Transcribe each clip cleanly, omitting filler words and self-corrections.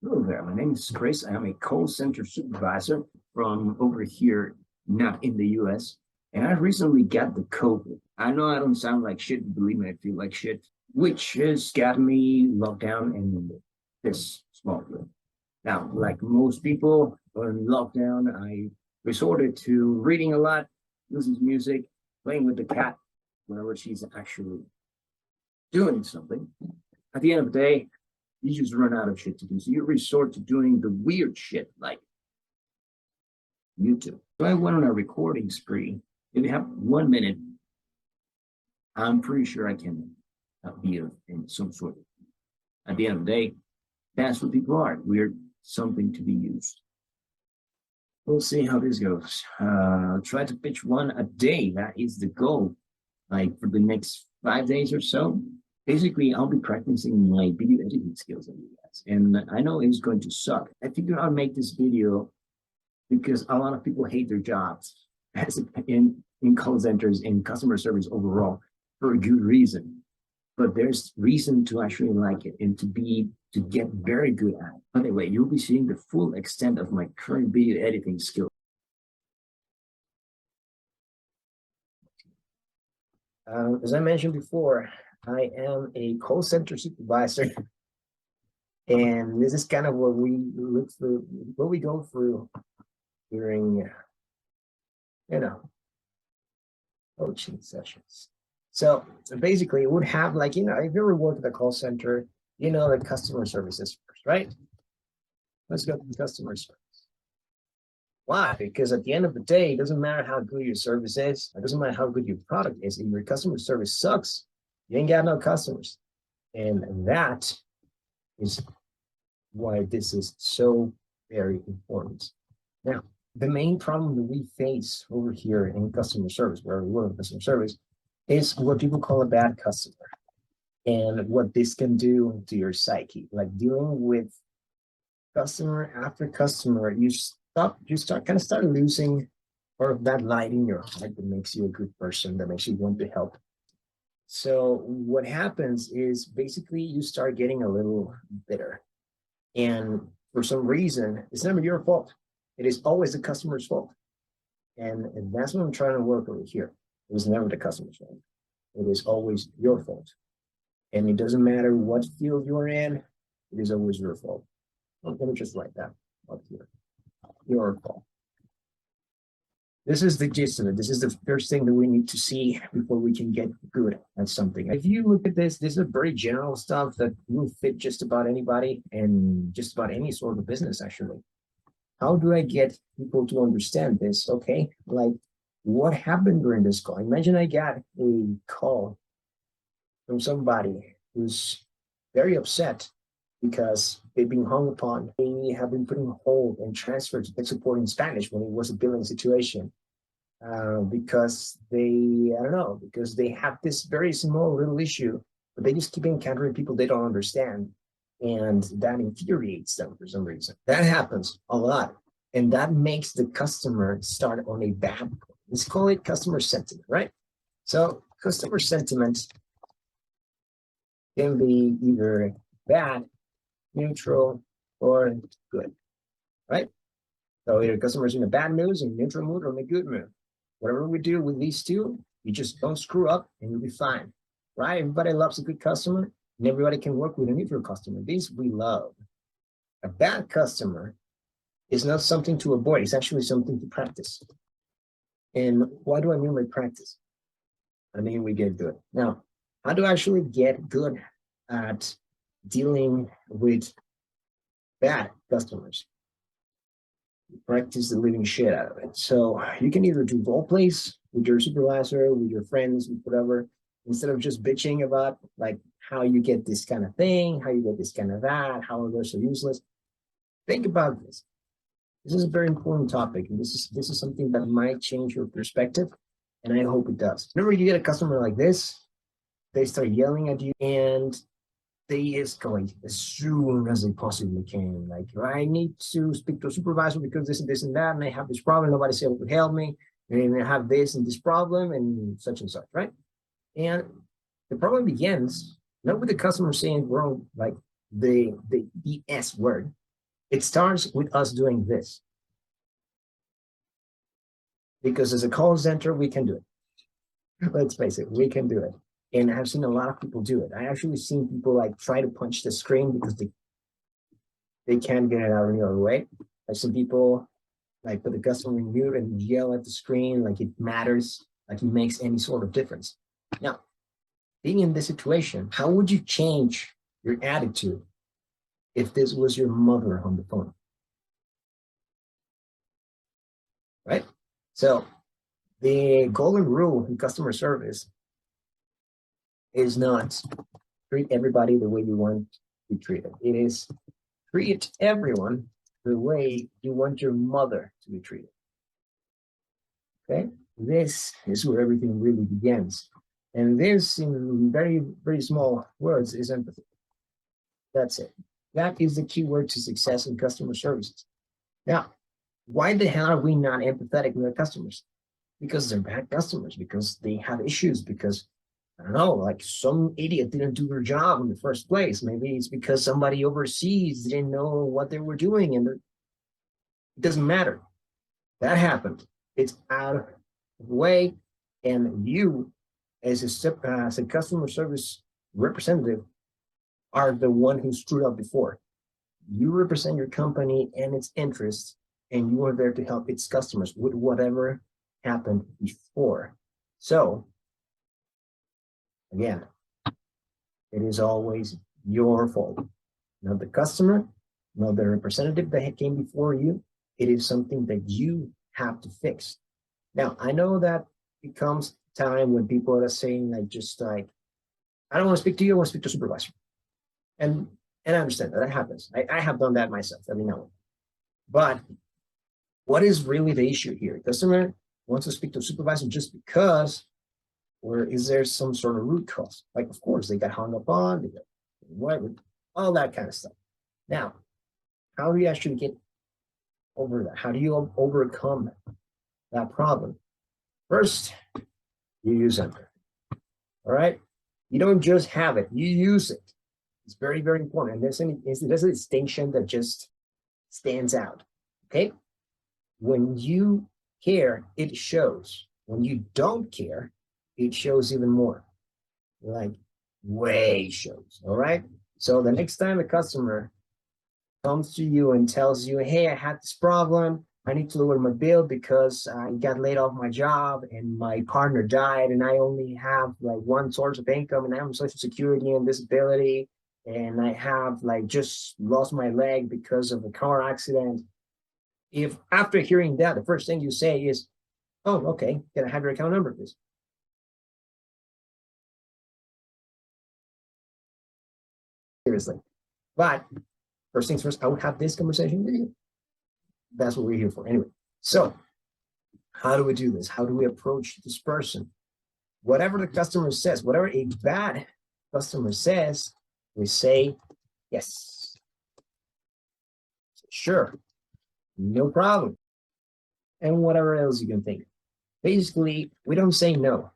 Hello there. My name is Chris. I am a call center supervisor from over here, not in the US. And I recently got the COVID. I know I don't sound like shit, believe me, I feel like shit, which has got me locked down in this small room. Now, like most people in lockdown, I resorted to reading a lot, listening to music, playing with the cat whenever she's actually doing something. At the end of the day, you just run out of shit to do. So you resort to doing the weird shit like YouTube. So I went on a recording spree. If you have 1 minute, I'm pretty sure I can be in some sort of. At the end of the day, that's what people are. We're something to be used. We'll see how this goes. Try to pitch one a day. That is the goal. Like for the next 5 days or so. Basically, I'll be practicing my video editing skills on you guys. And I know it's going to suck. I figured I'll make this video because a lot of people hate their jobs as in call centers and customer service overall for a good reason. But there's reason to actually like it and to get very good at it. Anyway, you'll be seeing the full extent of my current video editing skills. As I mentioned before, I am a call center supervisor, and this is kind of what we look through, what we go through during, coaching sessions. So basically, it would have like, if you ever work at a call center, the customer service is first, right? Let's go to the customer service. Why? Because at the end of the day, it doesn't matter how good your service is. It doesn't matter how good your product is. If your customer service sucks, you ain't got no customers. And that is why this is so very important. Now, the main problem that we face over here in customer service, where we work in customer service, is what people call a bad customer. And what this can do to your psyche, like dealing with customer after customer, you start losing or of that light in your heart that makes you a good person, that makes you want to help. So what happens is basically you start getting a little bitter. And for some reason, it's never your fault. It is always the customer's fault. And that's what I'm trying to work over here. It was never the customer's fault. It is always your fault. And it doesn't matter what field you're in, it is always your fault. Let me just write that up here. Your fault. This is the gist of it. This is the first thing that we need to see before we can get good at something. If you look at this is a very general stuff that will fit just about anybody and just about any sort of business, actually. How do I get people to understand this? Okay, like what happened during this call? Imagine I got a call from somebody who's very upset because they've been hung upon. They have been put on hold and transferred to tech support in Spanish when it was a billing situation. Because because they have this very small little issue, but they just keep encountering people they don't understand. And that infuriates them for some reason. That happens a lot. And that makes the customer start on a bad point. Let's call it customer sentiment, right? So customer sentiment can be either bad, neutral, or good, right? So either customers in a bad mood, in a neutral mood, or in a good mood. Whatever we do with these two, you just don't screw up and you'll be fine, right? Everybody loves a good customer and everybody can work with a neutral customer. These we love. A bad customer is not something to avoid. It's actually something to practice. And what do I mean by practice? I mean, we get good. Now, how do I actually get good at dealing with bad customers? Practice the living shit out of it. So you can either do role plays with your supervisor, with your friends, with whatever, instead of just bitching about like how you get this kind of thing, how you get this kind of that, how they're so useless. Think about this. This is a very important topic, and this is something that might change your perspective, and I hope it does. Whenever you get a customer like this, they start yelling at you, and they escalate as soon as they possibly can. Like, I need to speak to a supervisor because this and that, and I have this problem. Nobody's able to help me, and I have this and this problem, and such, right? And the problem begins not with the customer saying wrong, like the S word, It starts with us doing this. Because as a call center, we can do it. Let's face it, we can do it. And I've seen a lot of people do it. I actually seen people like try to punch the screen because they can't get it out any other way. I've seen people like put the customer in mute and yell at the screen like it matters, like it makes any sort of difference. Now, being in this situation, how would you change your attitude if this was your mother on the phone? Right? So the golden rule in customer service is not treat everybody the way you want to be treated. It is treat everyone the way you want your mother to be treated. Okay? This is where everything really begins. And this, in very, very small words, is empathy. That's it. That is the key word to success in customer services. Now, why the hell are we not empathetic with our customers? Because they're bad customers, because they have issues, because I don't know, like some idiot didn't do their job in the first place. Maybe it's because somebody overseas didn't know what they were doing, and it doesn't matter. That happened. It's out of the way, and you, as a customer service representative, are the one who screwed up before. You represent your company and its interests, and you are there to help its customers with whatever happened before. So, again, it is always your fault, not the customer, not the representative that came before you. It is something that you have to fix. Now, I know that it comes time when people are saying like, just like, I don't want to speak to you, I want to speak to a supervisor. And I understand that happens. I have done that myself every now and then. But what is really the issue here? Customer wants to speak to a supervisor just because, or is there some sort of root cause? Like, of course, they got hung up on, they got whatever, all that kind of stuff. Now, how do you actually get over that? How do you overcome that problem? First, you use empathy. All right? You don't just have it, you use it. It's very, very important. And there's a distinction that just stands out. Okay? When you care, it shows. When you don't care, it shows even more. Like way shows. All right. So the next time a customer comes to you and tells you, hey, I had this problem. I need to lower my bill because I got laid off my job and my partner died and I only have like one source of income and I have Social Security and disability and I have like just lost my leg because of a car accident. If after hearing that, the first thing you say is, oh, okay, can I have your account number, please? Seriously. But first things first, I would have this conversation with you. That's what we're here for. Anyway, so how do we do this? How do we approach this person? Whatever the customer says, whatever a bad customer says, we say, yes. Sure, no problem. And whatever else you can think. Basically, we don't say no,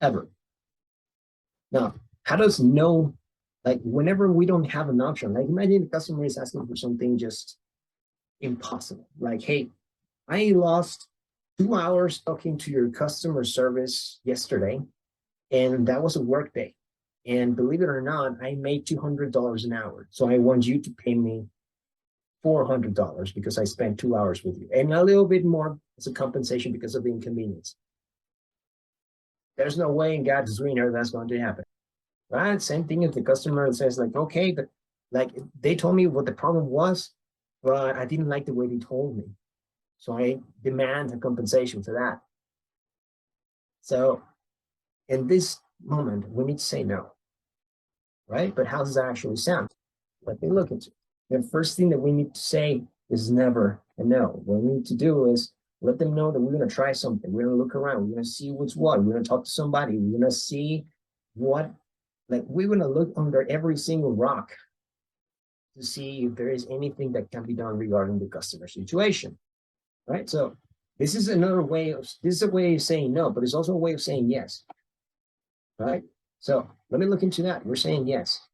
ever. Now, how does no, like whenever we don't have an option, like imagine the customer is asking for something just impossible. Like, hey, I lost 2 hours talking to your customer service yesterday, and that was a work day. And believe it or not, I made $200 an hour. So I want you to pay me $400 because I spent 2 hours with you, and a little bit more as a compensation because of the inconvenience. There's no way in God's green earth that's going to happen. Right? Same thing if the customer says like, okay, but like they told me what the problem was, but I didn't like the way they told me. So I demand a compensation for that. So in this moment, we need to say no, right? But how does that actually sound? Let me look into it. The first thing that we need to say is never a no. What we need to do is let them know that we're going to try something. We're going to look around. We're going to see what's what. We're going to talk to somebody. We're going to see what, like, we're going to look under every single rock to see if there is anything that can be done regarding the customer situation, right? So this is another way of, this is a way of saying no, but it's also a way of saying yes, right? So let me look into that. We're saying yes.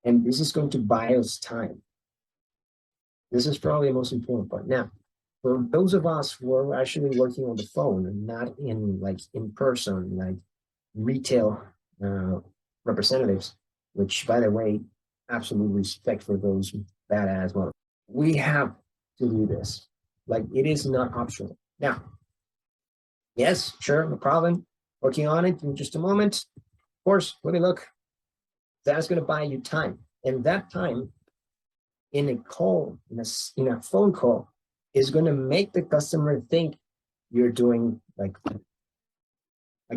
And this is going to buy us time. This is probably the most important part. Now, for those of us who are actually working on the phone and not in like in person, like retail uh, representatives, which by the way, absolute respect for those badass models. We have to do this. Like it is not optional. Now, yes, sure, no problem. Working on it in just a moment. Of course, let me look. That's going to buy you time. And that time in a call, in a phone call, is going to make the customer think you're doing like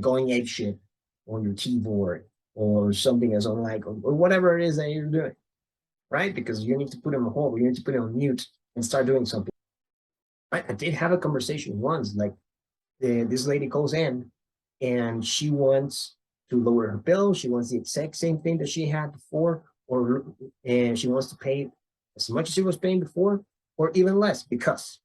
going ape shit on your keyboard or something as on like, or whatever it is that you're doing, right? Because you need to put them on hold, you need to put them on mute and start doing something. Right? I did have a conversation once, like this lady calls in and she wants to lower her bill. She wants the exact same thing that she had before, and she wants to pay as much as she was paying before, or even less, because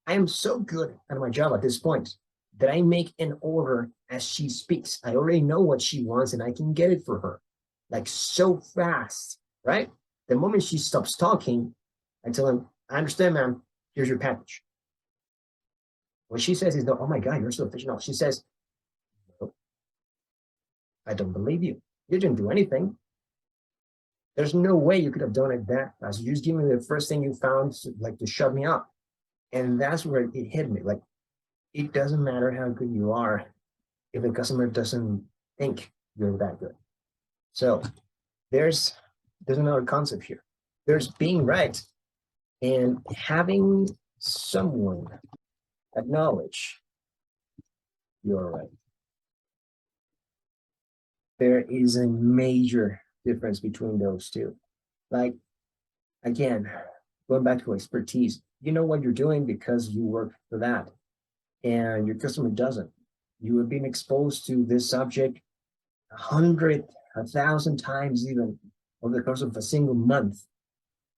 I am so good at my job at this point that I make an order as she speaks. I already know what she wants and I can get it for her like so fast, right? The moment she stops talking, I tell him, I understand, ma'am, here's your package. What she says is, no, oh my God, you're so efficient. No, she says, no, I don't believe you. You didn't do anything. There's no way you could have done it that fast. You just give me the first thing you found, like to shut me up. And that's where it hit me. Like, it doesn't matter how good you are if the customer doesn't think you're that good. So there's another concept here. There's being right and having someone acknowledge you're right. There is a major difference between those two. Like, again, going back to expertise, you know what you're doing because you work for that, and your customer doesn't. You have been exposed to this subject 100, 1,000 times even over the course of a single month,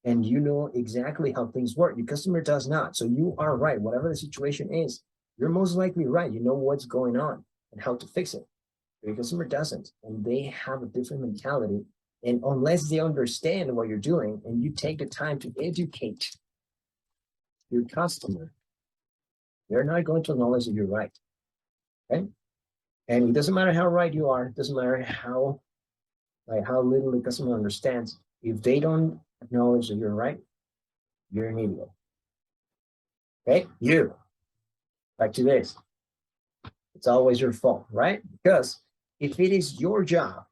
and you know exactly how things work. Your customer does not. So you are right. Whatever the situation is, you're most likely right. You know what's going on and how to fix it. Your customer doesn't, and they have a different mentality. And unless they understand what you're doing and you take the time to educate your customer, they're not going to acknowledge that you're right. Okay? And it doesn't matter how right you are, it doesn't matter how little the customer understands. If they don't acknowledge that you're right, you're an idiot. Okay? You. Back to this. It's always your fault, right? Because if it is your job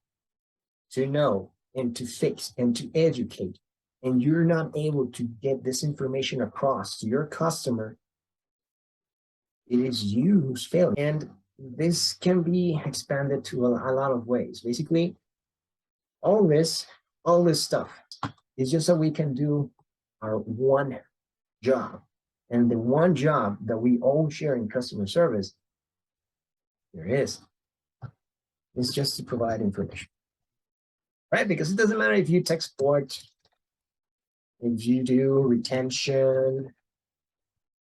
to know and to fix and to educate, and you're not able to get this information across to your customer, it is you who's failing. And this can be expanded to a lot of ways. Basically, all this stuff is just so we can do our one job. And the one job that we all share in customer service, there is just to provide information, right? Because it doesn't matter if you tech support, if you do retention,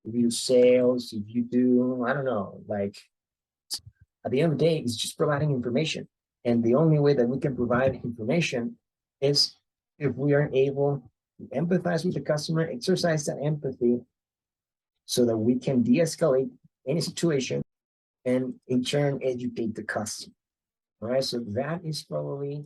if you do sales, if you do, I don't know, like at the end of the day, it's just providing information. And the only way that we can provide information is if we are able to empathize with the customer, exercise that empathy so that we can de-escalate any situation and in turn educate the customer. All right, so that is probably